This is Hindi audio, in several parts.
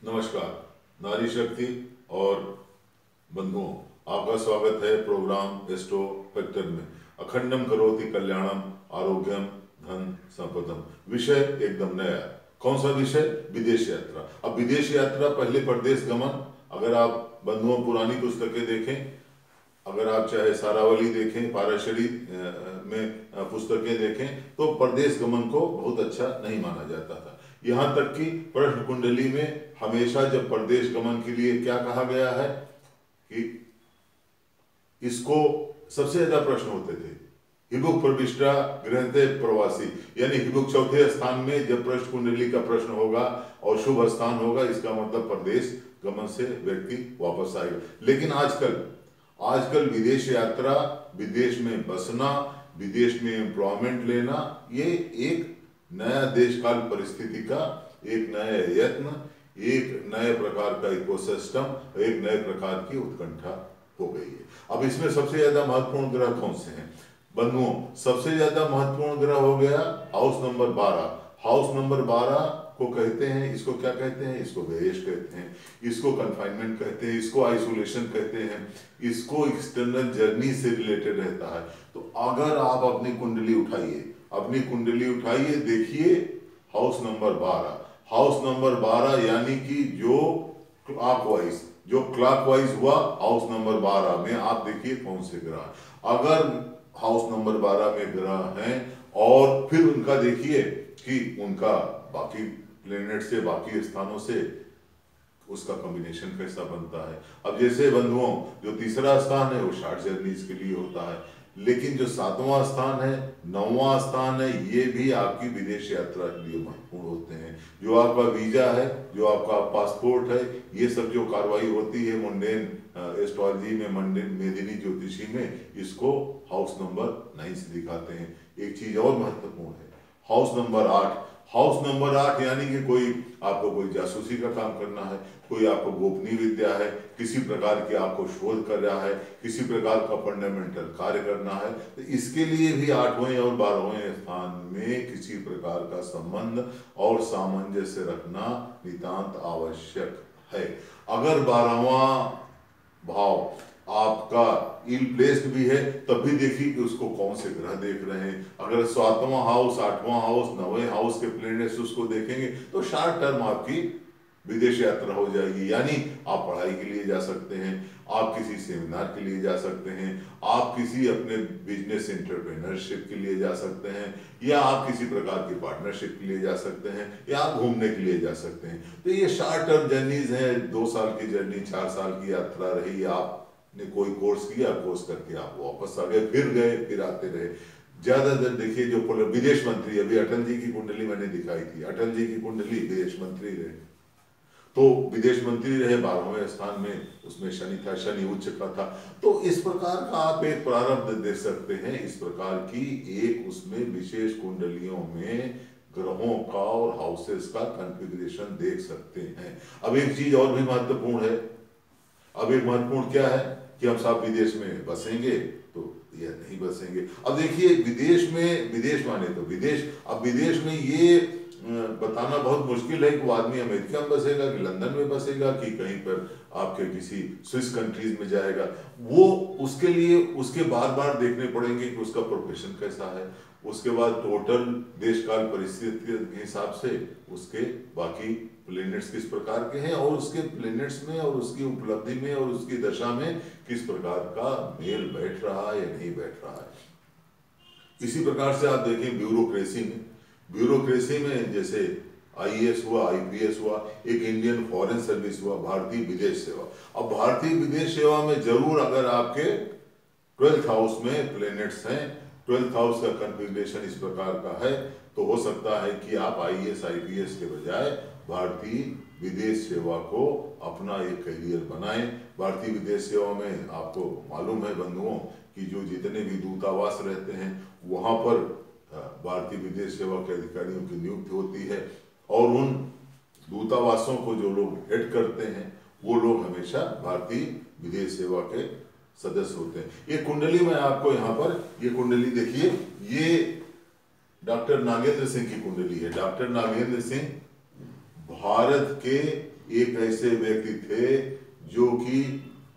नमस्कार। नारी शक्ति और बंधुओं, आपका स्वागत है प्रोग्राम एस्ट्रो फैक्टर में। अखंडम करोति कल्याणम आरोग्यम धन संपदम। विषय एकदम नया। कौन सा विषय? विदेश यात्रा। अब विदेश यात्रा, पहले प्रदेश गमन। अगर आप बंधुओं पुरानी पुस्तकें देखें, अगर आप चाहे सारावली देखें, पाराशरी में पुस्तकें देखें, तो प्रदेश गमन को बहुत अच्छा नहीं माना जाता था। यहाँ तक कि प्रश्न कुंडली में हमेशा जब प्रदेश गमन के लिए क्या कहा गया है कि इसको सबसे ज्यादा प्रश्न होते थे, हिबुक प्रविष्टा गृहते प्रवासी, यानी हिबुक चौथे स्थान में जब प्रश्न कुंडली का प्रश्न होगा और शुभ स्थान होगा, इसका मतलब प्रदेश गमन से व्यक्ति वापस आएगा। लेकिन आजकल विदेश यात्रा, विदेश में बसना, विदेश में एम्प्लॉयमेंट लेना, ये एक नया देश काल परिस्थिति का एक नया यत्न, एक नए प्रकार का इकोसिस्टम, एक नए प्रकार की उत्कंठा हो गई है। अब इसमें सबसे ज्यादा महत्वपूर्ण ग्रह कौन से हैं बंधुओं? सबसे ज्यादा महत्वपूर्ण ग्रह हो गया हाउस नंबर 12। हाउस नंबर 12 को कहते हैं, इसको क्या कहते हैं? इसको बेहेश कहते हैं, इसको कन्फाइनमेंट कहते हैं, इसको आइसोलेशन कहते हैं, इसको एक्सटर्नल जर्नी से रिलेटेड रहता है। तो अगर आप अपनी कुंडली उठाइए, देखिए हाउस नंबर 12। हाउस नंबर 12 यानी कि जो क्लॉकवाइज हुआ हाउस नंबर 12 में, आप देखिए कौन से ग्रह। अगर हाउस नंबर 12 में ग्रह हैं और फिर उनका देखिए कि उनका बाकी प्लेनेट से, बाकी स्थानों से उसका कॉम्बिनेशन कैसा बनता है। अब जैसे बंधुओं, जो तीसरा स्थान है वो शॉर्ट जर्नीज के लिए होता है, लेकिन जो 7वां स्थान है, 9वां स्थान है, ये भी आपकी विदेश यात्रा के लिए महत्वपूर्ण होते हैं। जो आपका वीजा है, जो आपका पासपोर्ट है, ये सब जो कार्रवाई होती है मुंडेन एस्ट्रोलॉजी में, मुंडेन मेदिनी ज्योतिषी में, इसको हाउस नंबर 9 से दिखाते हैं। एक चीज और महत्वपूर्ण है, हाउस नंबर 8। हाउस नंबर 8 यानी कि आपको कोई जासूसी का काम करना है, कोई आपको गोपनीय विद्या है, किसी प्रकार की आपको शोध कर रहा है, किसी प्रकार का फंडामेंटल कार्य करना है, तो इसके लिए भी 8वें और 12वें स्थान में किसी प्रकार का संबंध और सामंजस्य रखना नितांत आवश्यक है। अगर 12वां भाव आपका इल प्लेस्ड भी है, तब भी देखिए कि उसको कौन से ग्रह देख रहे हैं। अगर 7वां हाउस, 8वां हाउस, 9वें हाउस के प्लेनेट्स उसको देखेंगे तो शॉर्ट टर्म आपकी विदेश यात्रा हो जाएगी। यानी आप पढ़ाई के लिए जा सकते हैं, आप किसी सेमिनार के लिए जा सकते हैं, आप किसी अपने बिजनेस एंटरप्रेन्योरशिप के लिए जा सकते हैं, या आप किसी प्रकार की पार्टनरशिप के लिए जा सकते हैं, या आप घूमने के लिए जा सकते हैं। तो ये शॉर्ट टर्म जर्नीज है, 2 साल की जर्नी, 4 साल की यात्रा रही, आपने कोई कोर्स किया, कोर्स करके आप वापस आ गए, फिर गए, फिर आते रहे। ज्यादातर देखिए जो विदेश मंत्री, अभी अटल जी की कुंडली मैंने दिखाई थी, अटल जी की कुंडली विदेश मंत्री रहे, तो विदेश मंत्री रहे 12वें स्थान में, उसमें शनि था, शनि उच्च का था। तो इस प्रकार का आप एक प्रारब्ध देख सकते हैं, इस प्रकार की एक उसमें विशेष कुंडलियों में ग्रहों का और हाउसेस का कॉन्फ़िगरेशन देख सकते हैं। अब एक चीज और भी महत्वपूर्ण है, अब एक महत्वपूर्ण क्या है कि हम सब विदेश में बसेंगे तो या नहीं बसेंगे। अब देखिए विदेश माने तो विदेश, अब विदेश में ये बताना बहुत मुश्किल है कि वो आदमी अमेरिका में बसेगा कि लंदन में बसेगा कि कहीं पर आपके किसी स्विस कंट्रीज में जाएगा। वो उसके लिए उसके बार बार देखने पड़ेंगे कि उसका प्रोफेशन कैसा है, उसके बाद टोटल देश काल परिस्थिति के हिसाब से उसके बाकी प्लेनेट्स किस प्रकार के हैं, और उसके प्लेनेट्स में और उसकी उपलब्धि में और उसकी दशा में किस प्रकार का मेल बैठ रहा है या नहीं बैठ रहा है। इसी प्रकार से आप देखें ब्यूरोक्रेसी में जैसे आईएएस हुआ, आईपीएस हुआ, एक इंडियन फॉरेन सर्विस हुआ, भारतीय विदेश सेवा। अब भारतीय विदेश सेवा में जरूर अगर आपके 12th हाउस में प्लेनेट्स हैं, 12th हाउस का कॉन्फ़िगरेशन इस प्रकार का है, तो हो सकता है कि आप आईएएस आईपीएस के बजाय भारतीय विदेश सेवा को अपना एक करियर बनाएं। भारतीय विदेश सेवा में आपको मालूम है बंधुओं कि जो जितने भी दूतावास रहते हैं वहां पर भारतीय विदेश सेवा के अधिकारियों की नियुक्ति होती है, और उन दूतावासों को जो लोग हेड करते हैं वो लोग हमेशा भारतीय विदेश सेवा के सदस्य होते हैं। ये कुंडली में आपको यहाँ पर ये कुंडली देखिए, ये डॉक्टर नागेंद्र सिंह की कुंडली है। डॉक्टर नागेंद्र सिंह भारत के एक ऐसे व्यक्ति थे जो कि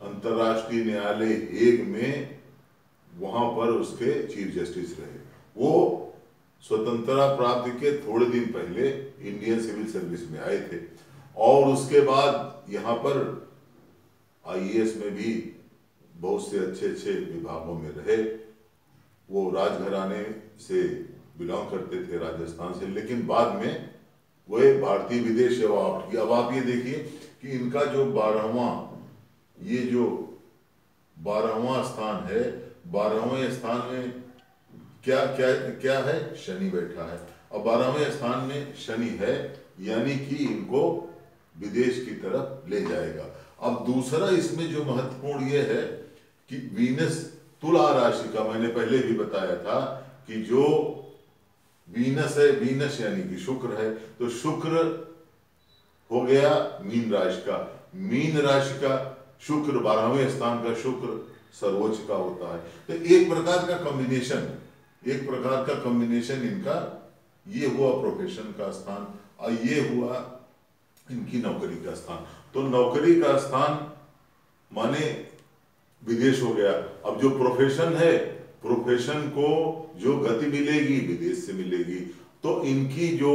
अंतर्राष्ट्रीय न्यायालय हेग में वहां पर उसके चीफ जस्टिस रहे। वो स्वतंत्रता प्राप्ति के थोड़े दिन पहले इंडियन सिविल सर्विस में आए थे और उसके बाद यहाँ पर आईएएस में भी बहुत से अच्छे अच्छे विभागों में रहे। वो राजघराने से बिलोंग करते थे, राजस्थान से, लेकिन बाद में वह भारतीय विदेश सेवा आउट की। अब आप ये देखिए कि इनका जो 12वां स्थान है, 12वें स्थान में क्या क्या क्या है, शनि बैठा है। अब 12वें स्थान में शनि है, यानी कि इनको विदेश की तरफ ले जाएगा। अब दूसरा इसमें जो महत्वपूर्ण ये है कि वीनस तुला राशि का, मैंने पहले भी बताया था कि जो वीनस है, वीनस यानी कि शुक्र है, तो शुक्र हो गया मीन राशि का। मीन राशि का शुक्र, 12वें स्थान का शुक्र सर्वोच्च का होता है। तो एक प्रकार का कॉम्बिनेशन इनका ये हुआ प्रोफेशन का स्थान और ये हुआ इनकी नौकरी का स्थान। तो नौकरी का स्थान माने विदेश हो गया। अब जो प्रोफेशन है, प्रोफेशन को जो गति मिलेगी विदेश से मिलेगी, तो इनकी जो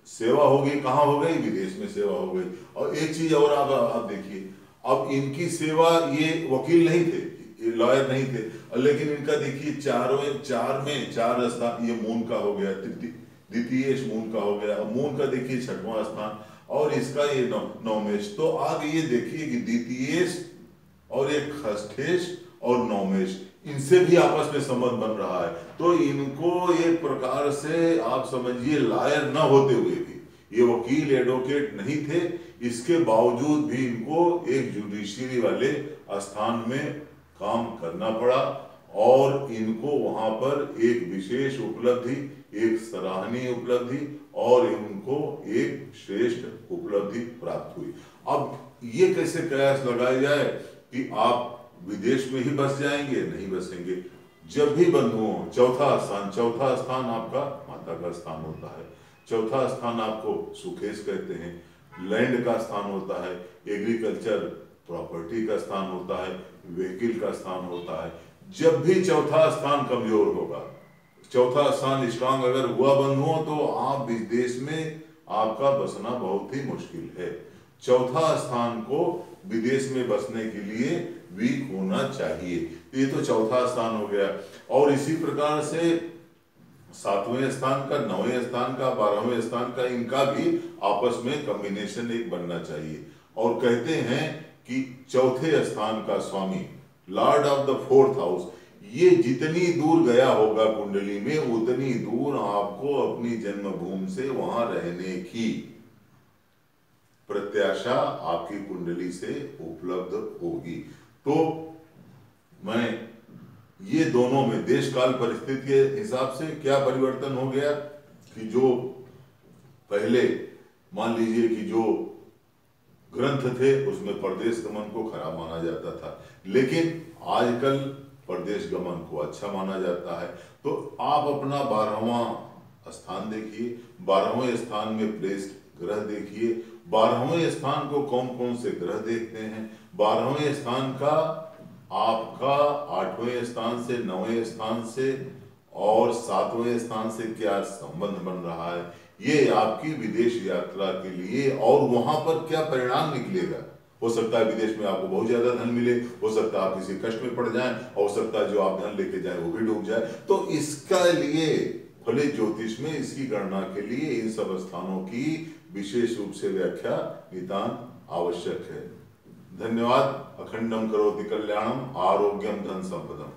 सेवा होगी कहाँ हो गई, विदेश में सेवा हो गई। और एक चीज और आप देखिए, अब इनकी सेवा, ये वकील नहीं थे, ये लॉयर नहीं थे, लेकिन इनका देखिए चार स्थान, ये मून का हो गया, द्वितीयेश मून का हो गया, मून का देखिए 6वां स्थान और इसका ये नौमेश। तो आप ये देखिए कि द्वितीयेश और एक षष्ठेश और नौमेश, इनसे भी आपस में संबंध बन रहा है। तो इनको एक प्रकार से आप समझिए लॉयर न होते हुए भी, ये वकील एडवोकेट नहीं थे, इसके बावजूद भी इनको एक जुडिशरी वाले स्थान में काम करना पड़ा और इनको वहां पर एक विशेष उपलब्धि, एक सराहनीय उपलब्धि और उनको एक श्रेष्ठ उपलब्धि प्राप्त हुई। अब ये कैसे कयास लगाया जाए कि आप विदेश में ही बस जाएंगे, नहीं बसेंगे। जब भी बंधुओं, चौथा स्थान आपका माता का स्थान होता है। चौथा स्थान आपको सुखेश कहते हैं, लैंड का स्थान होता है, एग्रीकल्चर प्रॉपर्टी का स्थान होता है, व्हीकल का स्थान होता है। जब भी चौथा स्थान कमजोर होगा, चौथा स्थान स्ट्रांग अगर हुआ बंधुओं, तो आप विदेश में आपका बसना बहुत ही मुश्किल है। चौथा स्थान को विदेश में बसने के लिए वीक होना चाहिए। ये तो चौथा स्थान हो गया। और इसी प्रकार से 7वें स्थान का, 9वें स्थान का, 12वें स्थान का, इनका भी आपस में कॉम्बिनेशन एक बनना चाहिए। और कहते हैं कि चौथे स्थान का स्वामी, lord of the 4th house, ये जितनी दूर गया होगा कुंडली में, उतनी दूर आपको अपनी जन्मभूमि से वहां रहने की प्रत्याशा आपकी कुंडली से उपलब्ध होगी। तो मैं ये दोनों में देश काल परिस्थिति के हिसाब से क्या परिवर्तन हो गया कि जो पहले मान लीजिए कि जो ग्रंथ थे उसमें प्रदेश गमन को खराब माना जाता था, लेकिन आजकल प्रदेश गमन को अच्छा माना जाता है। तो आप अपना 12वां स्थान देखिए, 12वें स्थान में प्लेस्ड ग्रह देखिए, 12वें स्थान को कौन कौन से ग्रह देखते हैं, 12वें स्थान का आपका 8वें स्थान से, 9वें स्थान से और 7वें स्थान से क्या संबंध बन रहा है, ये आपकी विदेश यात्रा के लिए और वहां पर क्या परिणाम निकलेगा। हो सकता है विदेश में आपको बहुत ज्यादा धन मिले, हो सकता है आप किसी कष्ट में पड़ जाएं, हो सकता है जो आप धन लेके जाएं वो भी डूब जाए। तो इसका लिए फलित ज्योतिष में इसकी गणना के लिए इन सब स्थानों की विशेष रूप से व्याख्या नितांत आवश्यक है। धन्यवाद। अखंडम करोति कल्याणम, आरोग्यम धन संपदम।